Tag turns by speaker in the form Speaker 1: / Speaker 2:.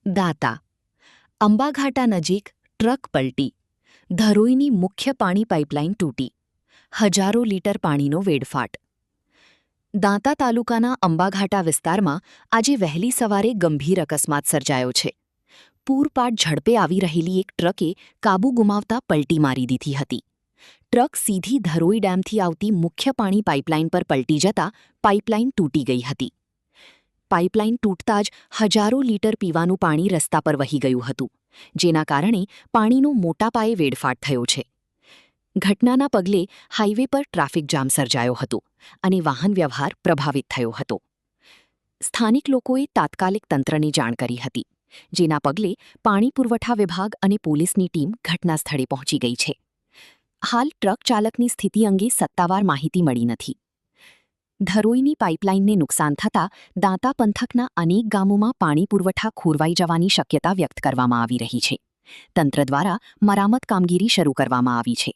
Speaker 1: દાતા અંબાઘાટા નજીક ટ્રક પલટી, ધરોઈની મુખ્ય પાણી પાઇપલાઇન તૂટી, હજારો લીટર પાણીનો વેડફાટ. દાંતા તાલુકાના અંબાઘાટા વિસ્તારમાં આજે વહેલી સવારે ગંભીર અકસ્માત સર્જાયો છે. પૂરપાટ ઝડપે આવી રહેલી એક ટ્રકે કાબુ ગુમાવતા પલટી મારી દીધી હતી. ટ્રક સીધી ધરોઈ ડેમથી આવતી મુખ્ય પાણી પાઇપલાઇન પર પલટી જતા પાઇપલાઇન તૂટી ગઈ હતી. પાઇપલાઇન તૂટતા જ હજારો લીટર પીવાનું પાણી રસ્તા પર વહી ગયું હતું, જેના કારણે પાણીનો મોટા પાયે વેડફાટ થયો છે. ઘટનાના પગલે હાઇવે પર ટ્રાફિક જામ સર્જાયો હતો અને વાહન વ્યવહાર પ્રભાવિત થયો હતો. સ્થાનિક લોકોએ તાત્કાલિક તંત્રને જાણ કરી હતી, જેના પગલે પાણી પુરવઠા વિભાગ અને પોલીસની ટીમ ઘટના સ્થળે પહોંચી ગઈ છે. હાલ ટ્રક ચાલકની સ્થિતિ અંગે સત્તાવાર માહિતી મળી નથી. ધરોઈની પાઇપલાઇનને નુકસાન થતાં દાંતા પંથકના અનેક ગામોમાં પાણી પુરવઠા ખોરવાઈ જવાની શક્યતા વ્યક્ત કરવામાં આવી રહી છે. તંત્ર દ્વારા મરામત કામગીરી શરૂ કરવામાં આવી છે.